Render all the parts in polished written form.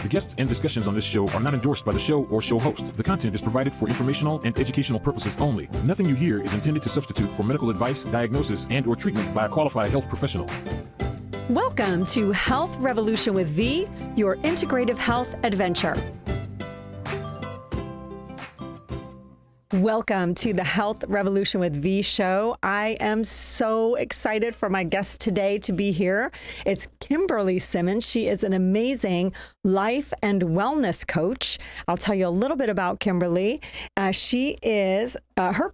The guests and discussions on this show are not endorsed by the show or show host. The content is provided for informational and educational purposes only. Nothing you hear is intended to substitute for medical advice, diagnosis, and/or treatment by a qualified health professional. Welcome to Health Revolution with V, your integrative health adventure. Welcome to the Health Revolution with V show. I am so excited for my guest today to be here. It's Kimberly Simmons. She is an amazing life and wellness coach. I'll tell you a little bit about Kimberly. Her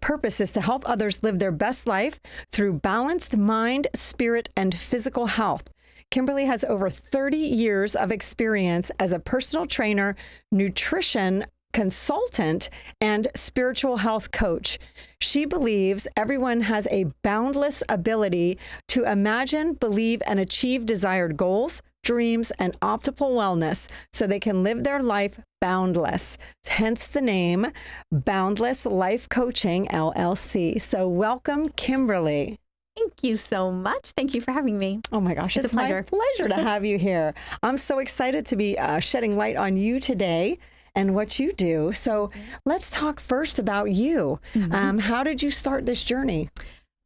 purpose is to help others live their best life through balanced mind, spirit, and physical health. Kimberly has over 30 years of experience as a personal trainer, nutrition consultant, and spiritual health coach. She believes everyone has a boundless ability to imagine, believe, and achieve desired goals, dreams, and optimal wellness so they can live their life boundless. Hence the name Boundless Life Coaching LLC. So welcome, Kimberly. Thank you so much. Thank you for having me. Oh my gosh, it's my pleasure to have you here. I'm so excited to be shedding light on you today and what you do. So let's talk first about you. How did you start this journey?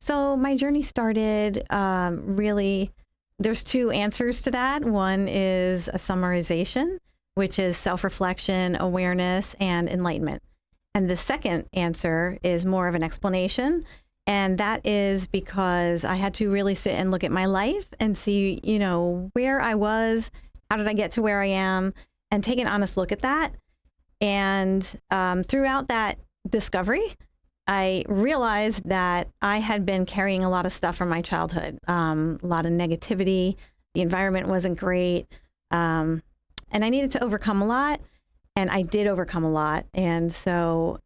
So my journey started really, there's two answers to that. One is a summarization, which is self-reflection, awareness, and enlightenment. And the second answer is more of an explanation. And that is because I had to really sit and look at my life and see, where I was, how did I get to where I am, and take an honest look at that. And throughout that discovery, I realized that I had been carrying a lot of stuff from my childhood, a lot of negativity. The environment wasn't great. And I needed to overcome a lot. And I did overcome a lot. And so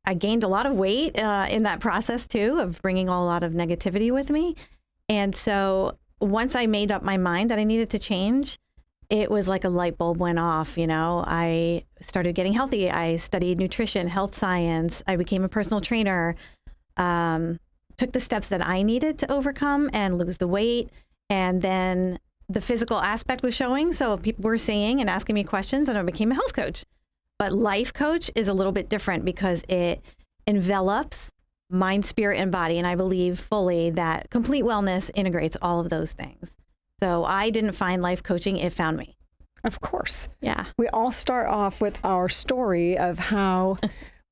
I gained a lot of weight in that process, too, of bringing a lot of negativity with me. And so once I made up my mind that I needed to change, it was like a light bulb went off. I started getting healthy. I studied nutrition, health science. I became a personal trainer, took the steps that I needed to overcome and lose the weight. And then the physical aspect was showing. So people were seeing and asking me questions, and I became a health coach. But life coach is a little bit different because it envelops mind, spirit, and body. And I believe fully that complete wellness integrates all of those things. So I didn't find life coaching, it found me. Of course. Yeah. We all start off with our story of how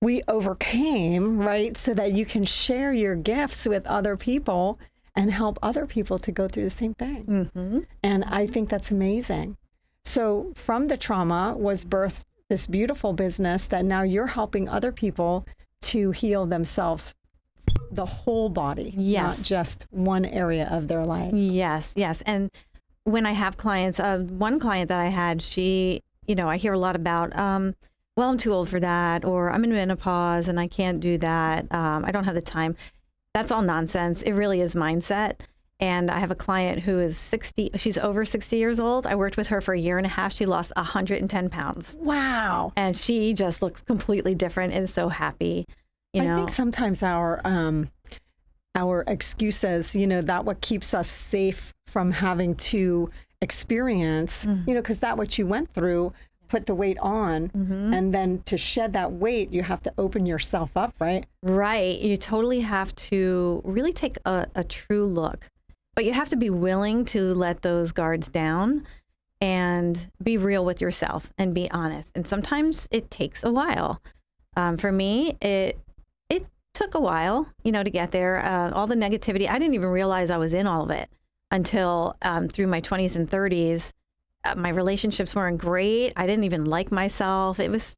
we overcame, right? So that you can share your gifts with other people and help other people to go through the same thing. And I think that's amazing. So from the trauma was birthed this beautiful business that now you're helping other people to heal themselves, the whole body, not just one area of their life. Yes. And when I have clients, one client that I had, she, I hear a lot about, well, I'm too old for that, or I'm in menopause and I can't do that. I don't have the time. That's all nonsense. It really is mindset. And I have a client who is 60, she's over 60 years old. I worked with her for a year and a half. She lost 110 pounds. Wow. And she just looks completely different and so happy. I think sometimes our excuses, that what keeps us safe from having to experience, because that what you went through put the weight on, and then to shed that weight, you have to open yourself up, right? Right. You totally have to really take a true look, but you have to be willing to let those guards down and be real with yourself and be honest. And sometimes it takes a while. For me, it took a while, to get there. All the negativity, I didn't even realize I was in all of it until through my 20s and 30s. My relationships weren't great. I didn't even like myself. It was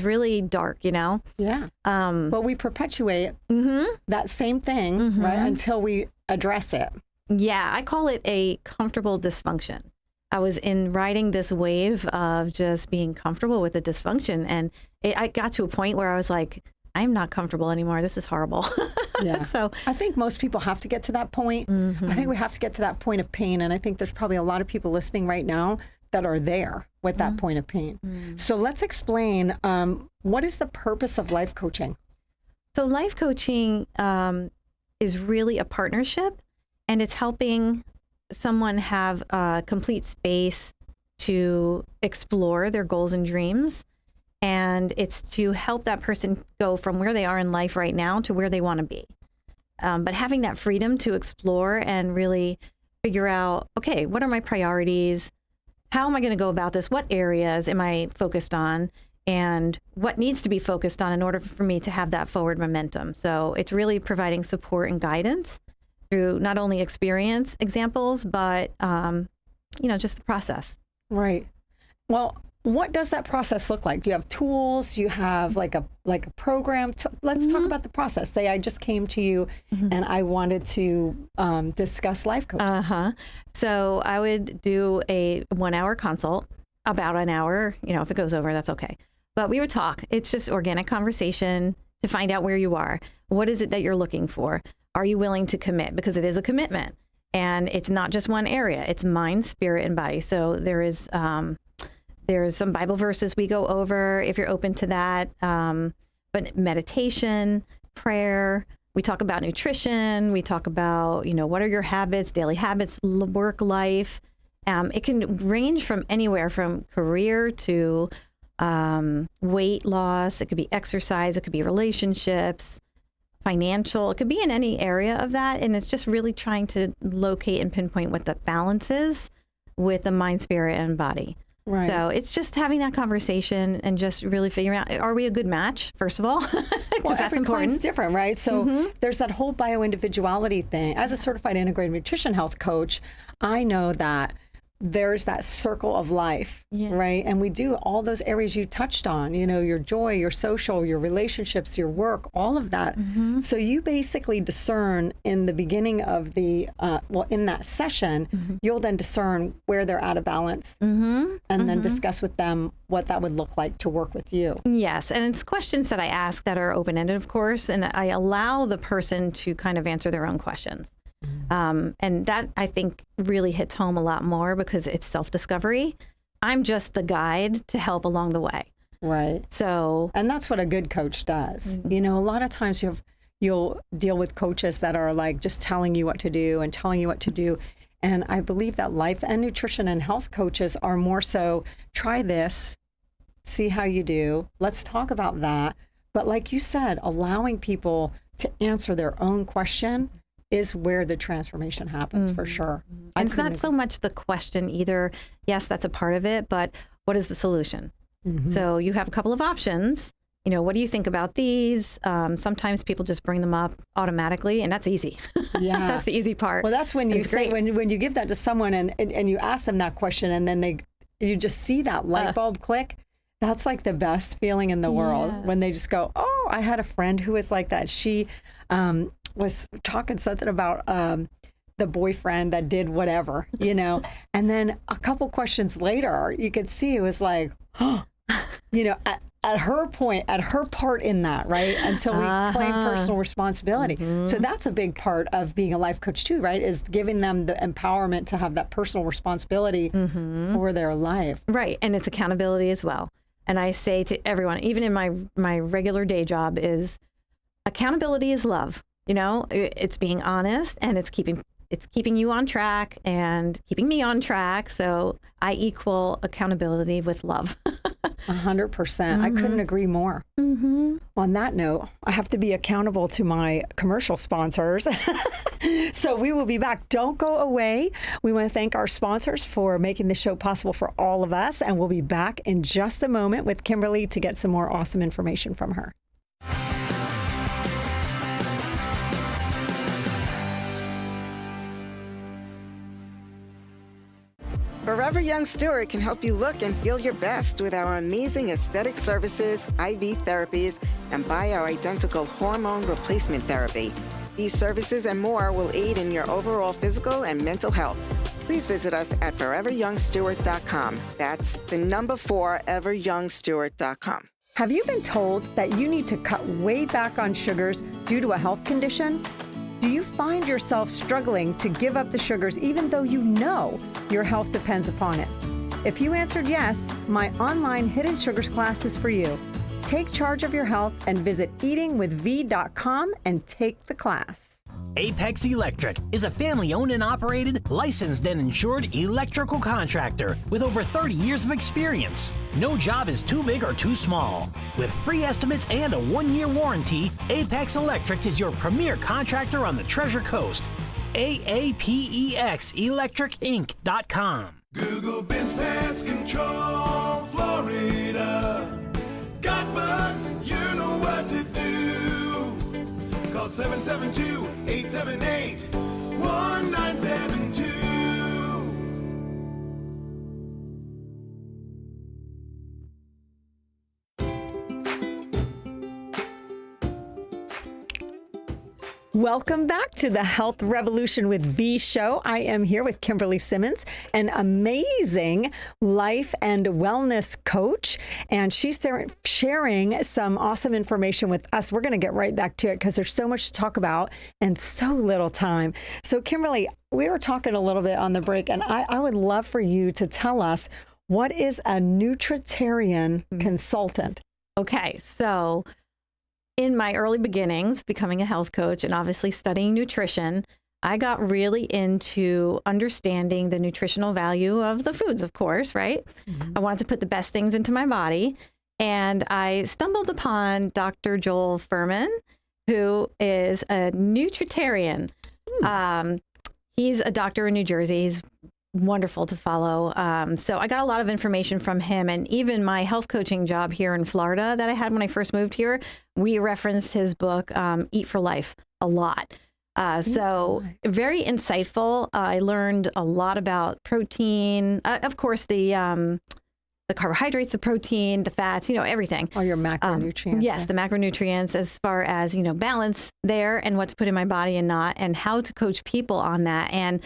really dark, Yeah. But we perpetuate that same thing, right, until we address it. Yeah, I call it a comfortable dysfunction. I was riding this wave of just being comfortable with the dysfunction, and I got to a point where I was like, I'm not comfortable anymore. This is horrible. Yeah. So I think most people have to get to that point. I think we have to get to that point of pain. And I think there's probably a lot of people listening right now that are there with that point of pain. So let's explain, what is the purpose of life coaching? So life coaching is really a partnership, and it's helping someone have a complete space to explore their goals and dreams. And it's to help that person go from where they are in life right now to where they want to be. But having that freedom to explore and really figure out, okay, what are my priorities? How am I going to go about this? What areas am I focused on? And what needs to be focused on in order for me to have that forward momentum? So it's really providing support and guidance through not only experience examples, but, just the process. Right. Well, what does that process look like? Do you have tools? Do you have like a program? Let's talk about the process. Say I just came to you and I wanted to discuss life coaching. So I would do a 1-hour consult, about an hour. If it goes over, that's okay. But we would talk. It's just organic conversation to find out where you are. What is it that you're looking for? Are you willing to commit? Because it is a commitment. And it's not just one area. It's mind, spirit, and body. So there's some Bible verses we go over if you're open to that. But meditation, prayer, we talk about nutrition. We talk about, what are your habits, daily habits, work life. It can range from anywhere from career to weight loss. It could be exercise. It could be relationships, financial. It could be in any area of that. And it's just really trying to locate and pinpoint what the balance is with the mind, spirit, and body. Right. So it's just having that conversation and just really figuring out, are we a good match, first of all? Because that's important. Client's different, right? So there's that whole bioindividuality thing. As a certified integrated nutrition health coach, I know that there's that circle of life, right? And we do all those areas you touched on, your joy, your social, your relationships, your work, all of that. So you basically discern in the beginning of the, in that session, you'll then discern where they're out of balance and then discuss with them what that would look like to work with you. Yes. And it's questions that I ask that are open-ended, of course, and I allow the person to kind of answer their own questions. And that, I think, really hits home a lot more because it's self-discovery. I'm just the guide to help along the way. Right. So, and that's what a good coach does. A lot of times you'll deal with coaches that are like just telling you what to do and telling you what to do. And I believe that life and nutrition and health coaches are more so, try this, see how you do. Let's talk about that. But like you said, allowing people to answer their own question is where the transformation happens for sure. And it's not so much the question either. Yes, that's a part of it, but what is the solution? So you have a couple of options. What do you think about these? Sometimes people just bring them up automatically, and that's easy. Yeah. That's the easy part. Well, that's when you say, when you give that to someone and you ask them that question and then you just see that light bulb click. That's like the best feeling in the world when they just go, oh, I had a friend who was like that. She, was talking something about the boyfriend that did whatever, and then a couple questions later, you could see it was like, at her point, at her part in that, right? Until we claim personal responsibility. So that's a big part of being a life coach too, right? Is giving them the empowerment to have that personal responsibility for their life. Right, and it's accountability as well. And I say to everyone, even in my regular day job, is accountability is love. It's being honest, and it's keeping you on track and keeping me on track. So I equal accountability with love. 100%. I couldn't agree more. On that note, I have to be accountable to my commercial sponsors. So we will be back. Don't go away. We want to thank our sponsors for making the show possible for all of us. And we'll be back in just a moment with Kimberly to get some more awesome information from her. Forever Young Stewart can help you look and feel your best with our amazing aesthetic services, IV therapies, and bioidentical hormone replacement therapy. These services and more will aid in your overall physical and mental health. Please visit us at foreveryoungstewart.com. That's the number 4, everyoungstewart.com. Have you been told that you need to cut way back on sugars due to a health condition? Do you find yourself struggling to give up the sugars even though you know your health depends upon it? If you answered yes, my online Hidden Sugars class is for you. Take charge of your health and visit eatingwithv.com and take the class. Apex Electric is a family-owned and operated, licensed and insured electrical contractor with over 30 years of experience. No job is too big or too small. With free estimates and a 1-year warranty, Apex Electric is your premier contractor on the Treasure Coast. AAPEXelectricinc.com. Google Bins Pest Control, Florida. Got bugs, you know what to do. Call 772-878-1972. Welcome back to the Health Revolution with V show. I am here with Kimberly Simmons, an amazing life and wellness coach, and she's sharing some awesome information with us. We're going to get right back to it because there's so much to talk about and so little time. So Kimberly, we were talking a little bit on the break, and I would love for you to tell us, what is a nutritarian consultant? Okay, so in my early beginnings, becoming a health coach and obviously studying nutrition, I got really into understanding the nutritional value of the foods, of course, right? I wanted to put the best things into my body. And I stumbled upon Dr. Joel Fuhrman, who is a nutritarian. He's a doctor in New Jersey. He's wonderful to follow. So I got a lot of information from him, and even my health coaching job here in Florida that I had when I first moved here, we referenced his book, Eat for Life, a lot. So very insightful. I learned a lot about protein, of course, the carbohydrates, the protein, the fats, everything. All your macronutrients. Yes, the macronutrients, as far as, balance there and what to put in my body and not, and how to coach people on that. And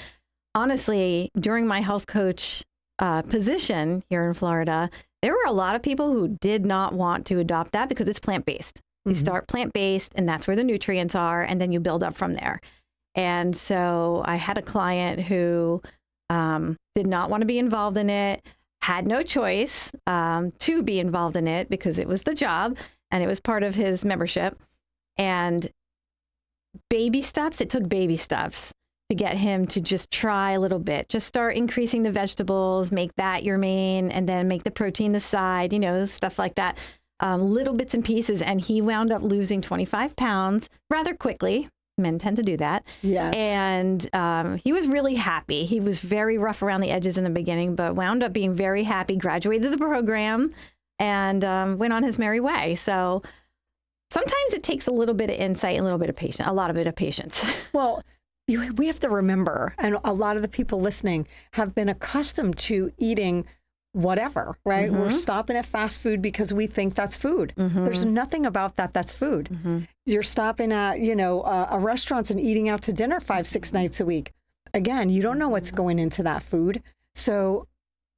honestly, during my health coach position here in Florida, there were a lot of people who did not want to adopt that because it's plant-based. You start plant-based, and that's where the nutrients are, and then you build up from there. And so I had a client who did not want to be involved in it, had no choice to be involved in it because it was the job, and it was part of his membership. And baby steps, it took baby steps to get him to just try a little bit. Just start increasing the vegetables, make that your main, and then make the protein the side, stuff like that. Little bits and pieces. And he wound up losing 25 pounds rather quickly. Men tend to do that. Yes. And he was really happy. He was very rough around the edges in the beginning, but wound up being very happy, graduated the program, and went on his merry way. So sometimes it takes a little bit of insight and a little bit of patience, a lot of patience. Well, we have to remember, and a lot of the people listening have been accustomed to eating whatever, right? We're stopping at fast food because we think that's food. There's nothing about that that's food. You're stopping at, a restaurant and eating out to dinner 5-6 nights a week. Again, you don't know what's going into that food. So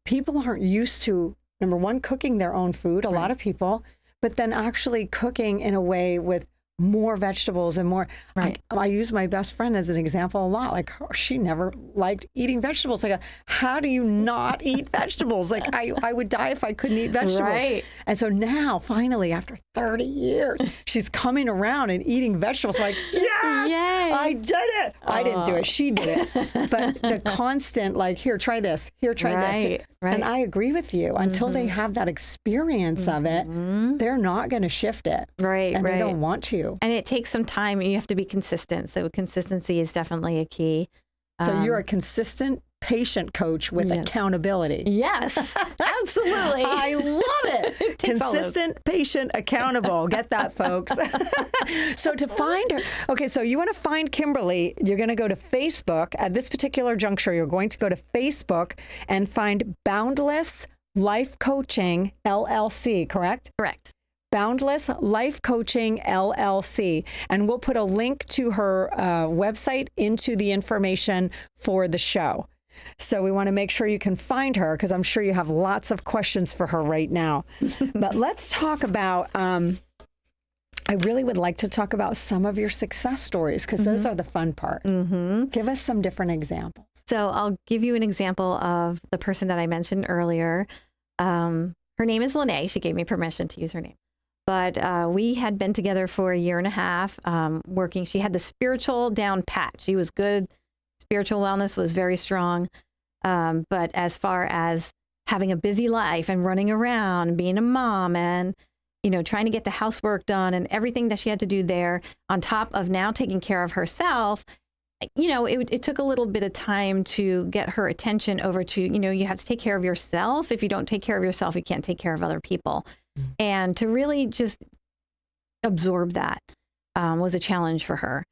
people aren't used to, number one, cooking their own food, a lot of people, but then actually cooking in a way with more vegetables and more. Right. I use my best friend as an example a lot. Like, she never liked eating vegetables. Like, how do you not eat vegetables? Like, I would die if I couldn't eat vegetables. Right. And so now, finally, after 30 years, she's coming around and eating vegetables. Like, yes, Yay. I did it. I didn't do it. She did it. But the constant, like, here, try this. Here, try this. Right. And I agree with you. Until they have that experience of it, they're not going to shift it. Right. And they don't want to. And it takes some time, and you have to be consistent. So consistency is definitely a key. So you're a consistent patient coach with accountability. Yes, absolutely. I love it. Consistent, patient, accountable. Get that, folks. So to find her, so you want to find Kimberly, you're going to go to Facebook. At this particular juncture, you're going to go to Facebook and find Boundless Life Coaching LLC, correct? Correct. Boundless Life Coaching LLC. And we'll put a link to her website into the information for the show. So we want to make sure you can find her, because I'm sure you have lots of questions for her right now. But let's talk about, I really would like to talk about some of your success stories, because those are the fun part. Give us some different examples. So I'll give you an example of the person that I mentioned earlier. Her name is Lene. She gave me permission to use her name. But we had been together for a year and a half, working. She had the spiritual down pat. She was good. Spiritual wellness was very strong. But as far as having a busy life and running around, being a mom and, trying to get the housework done and everything that she had to do there, on top of now taking care of herself, it took a little bit of time to get her attention over to, you have to take care of yourself. If you don't take care of yourself, you can't take care of other people. Mm-hmm. And to really just absorb that was a challenge for her.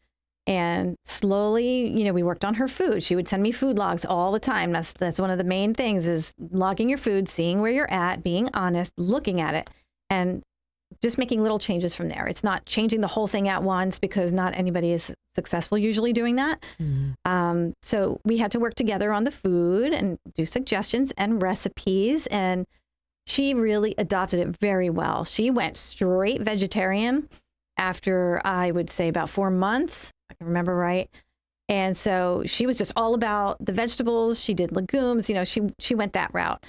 And slowly, we worked on her food. She would send me food logs all the time. That's one of the main things, is logging your food, seeing where you're at, being honest, looking at it, and just making little changes from there. It's not changing the whole thing at once, because not anybody is successful usually doing that. Mm-hmm. So we had to work together on the food and do suggestions and recipes. And she really adopted it very well. She went straight vegetarian after, I would say, about 4 months. I can remember right. And so she was just all about the vegetables. She did legumes, she went that route.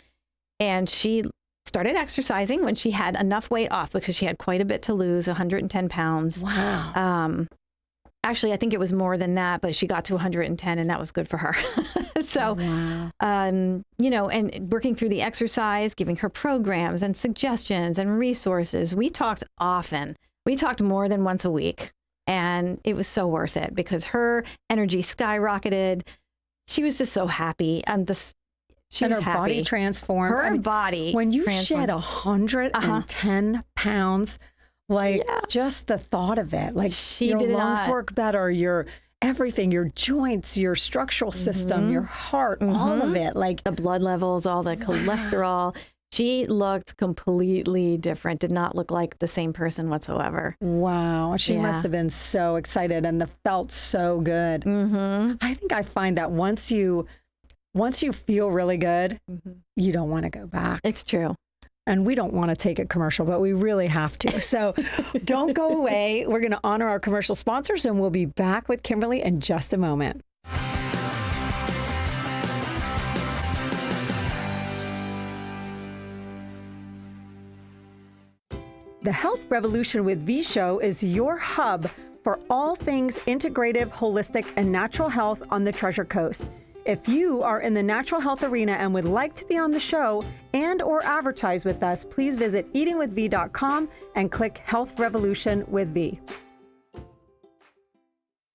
And she started exercising when she had enough weight off, because she had quite a bit to lose, 110 pounds. Wow. Actually, I think it was more than that, but she got to 110, and that was good for her. So, wow. And working through the exercise, giving her programs and suggestions and resources. We talked often. We talked more than once a week. And it was so worth it, because her energy skyrocketed. She was just so happy. And her body transformed. Her body. When you shed 110 pounds, just the thought of it, your lungs work better, your everything, your joints, your structural system, your heart, all of it, the blood levels, all the cholesterol. She looked completely different, did not look like the same person whatsoever. Wow. She must have been so excited and felt so good. Mm-hmm. I think I find that once you feel really good, you don't want to go back. It's true. And we don't want to take a commercial, but we really have to. So don't go away. We're going to honor our commercial sponsors, and we'll be back with Kimberly in just a moment. The Health Revolution with V Show is your hub for all things integrative, holistic, and natural health on the Treasure Coast. If you are in the natural health arena and would like to be on the show and or advertise with us, please visit eatingwithv.com and click Health Revolution with V.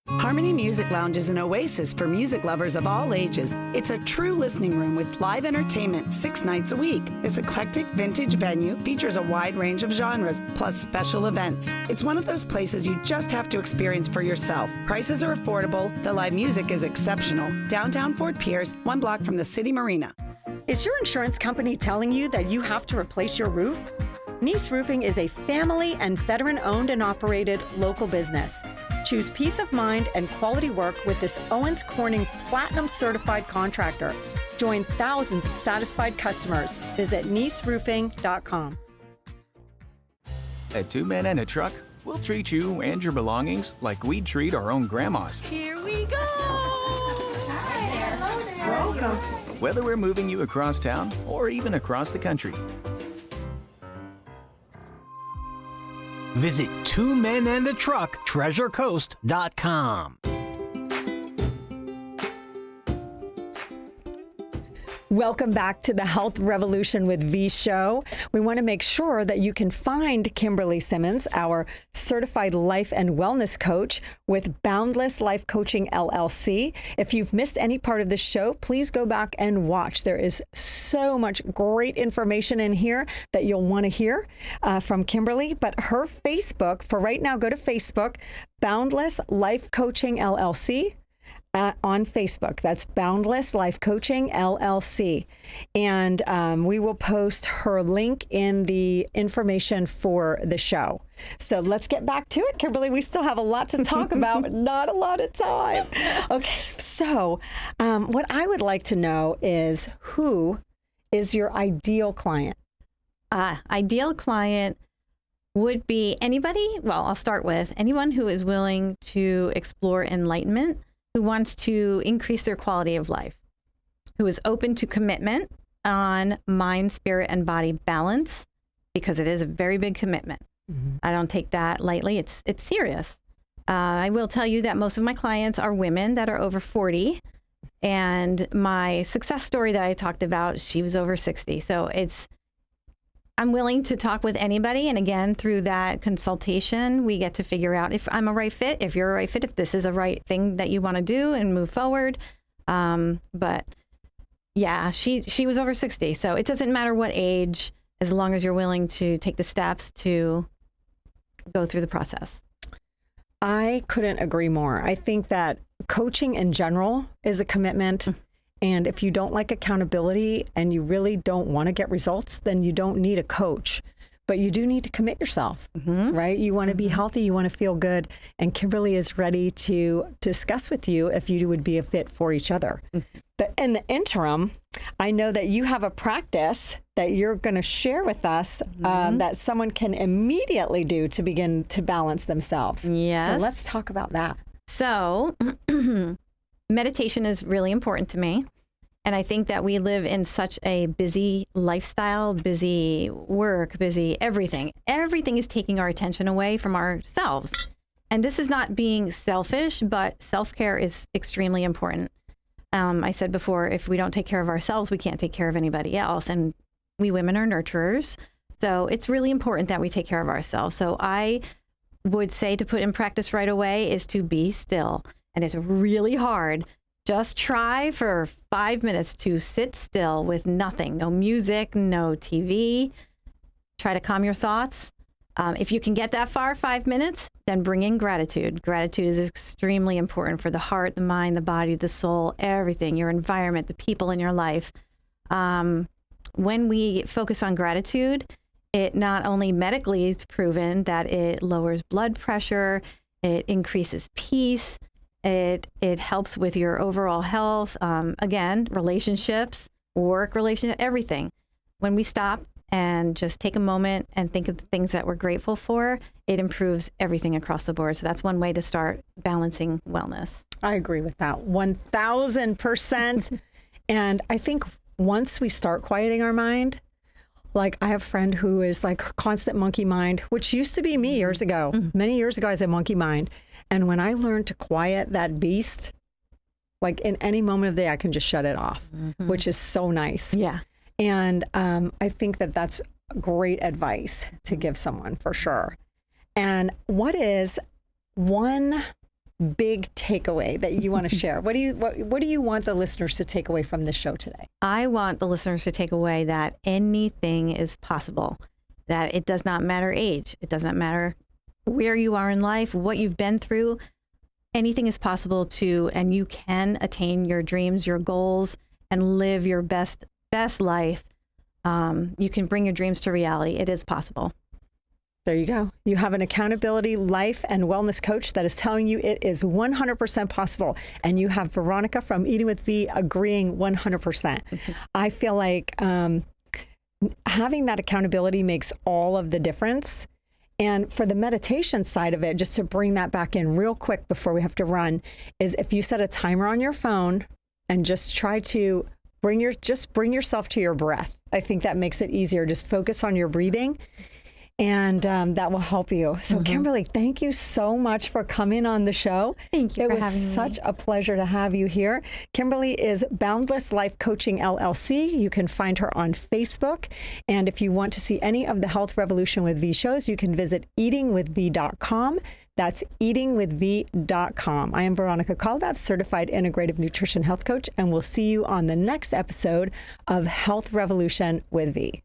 Harmony Music Lounge is an oasis for music lovers of all ages. It's a true listening room with live entertainment 6 nights a week. This eclectic vintage venue features a wide range of genres, plus special events. It's one of those places you just have to experience for yourself. Prices are affordable. The live music is exceptional. Downtown Fort Pierce, 1 block from the City Marina. Is your insurance company telling you that you have to replace your roof? Nice Roofing is a family and veteran-owned and operated local business. Choose peace of mind and quality work with this Owens Corning Platinum Certified contractor. Join thousands of satisfied customers. Visit niceroofing.com. At 2 Men and a Truck, we'll treat you and your belongings like we'd treat our own grandmas. Here we go! Hi there. Hello there. Welcome. Whether we're moving you across town or even across the country. Visit 2menandatruck.treasurecoast.com. Welcome back to the Health Revolution with V Show. We want to make sure that you can find Kimberly Simmons, our certified life and wellness coach with Boundless Life Coaching LLC. If you've missed any part of the show, please go back and watch. There is so much great information in here that you'll want to hear from Kimberly. But her Facebook, for right now, go to Facebook, Boundless Life Coaching LLC. On Facebook. That's Boundless Life Coaching LLC. And we will post her link in the information for the show. So let's get back to it, Kimberly. We still have a lot to talk about, but not a lot of time. Okay, so what I would like to know is, who is your ideal client? Ideal client would be anybody, well, I'll start with anyone who is willing to explore enlightenment, who wants to increase their quality of life, who is open to commitment on mind, spirit, and body balance, because it is a very big commitment. I don't take that lightly. It's serious. I will tell you that most of my clients are women that are over 40. And my success story that I talked about, she was over 60. So I'm willing to talk with anybody. And again, through that consultation, we get to figure out if I'm a right fit, if you're a right fit, if this is a right thing that you want to do and move forward. But yeah, she was over 60. So it doesn't matter what age, as long as you're willing to take the steps to go through the process. I couldn't agree more. I think that coaching in general is a commitment. And if you don't like accountability and you really don't want to get results, then you don't need a coach. But you do need to commit yourself, right? You want to be healthy, you want to feel good. And Kimberly is ready to discuss with you if you would be a fit for each other. But in the interim, I know that you have a practice that you're going to share with us that someone can immediately do to begin to balance themselves. Yes. So let's talk about that. So meditation is really important to me. And I think that we live in such a busy lifestyle, busy work, busy everything. Everything is taking our attention away from ourselves. And this is not being selfish, but self-care is extremely important. I said before, if we don't take care of ourselves, we can't take care of anybody else. And we women are nurturers. So it's really important that we take care of ourselves. So I would say to put in practice right away is to be still. And it's really hard. Just try for 5 minutes to sit still with nothing, no music, no TV. Try to calm your thoughts. If you can get that far, 5 minutes, then bring in gratitude. Gratitude is extremely important for the heart, the mind, the body, the soul, everything, your environment, the people in your life. When we focus on gratitude, it not only medically is proven that it lowers blood pressure, it increases peace, it helps with your overall health, again, relationships, work relationships, everything. When we stop and just take a moment and think of the things that we're grateful for, it improves everything across the board. So that's one way to start balancing wellness. I agree with that 1,000%. And I think once we start quieting our mind, like I have a friend who is like constant monkey mind, which used to be me years ago. Many years ago, I was a monkey mind. And when I learned to quiet that beast, like in any moment of the day, I can just shut it off, which is so nice. Yeah. And I think that that's great advice to give someone for sure. And what is one big takeaway that you want to share? What do you want the listeners to take away from this show today? I want the listeners to take away that anything is possible, that it does not matter age. It does not matter where you are in life, what you've been through. Anything is possible and you can attain your dreams, your goals, and live your best life. You can bring your dreams to reality. It is possible. There you go. You have an accountability, life, and wellness coach that is telling you it is 100% possible. And you have Veronica from Eating with V agreeing 100%. I feel like having that accountability makes all of the difference. And for the meditation side of it, just to bring that back in real quick before we have to run, is if you set a timer on your phone and just try to bring yourself to your breath. I think that makes it easier. Just focus on your breathing. And that will help you. So Kimberly, thank you so much for coming on the show. Thank you for having me. It was such a pleasure to have you here. Kimberly is Boundless Life Coaching LLC. You can find her on Facebook. And if you want to see any of the Health Revolution with V shows, you can visit eatingwithv.com. That's eatingwithv.com. I am Veronica Kolbav, certified integrative nutrition health coach, and we'll see you on the next episode of Health Revolution with V.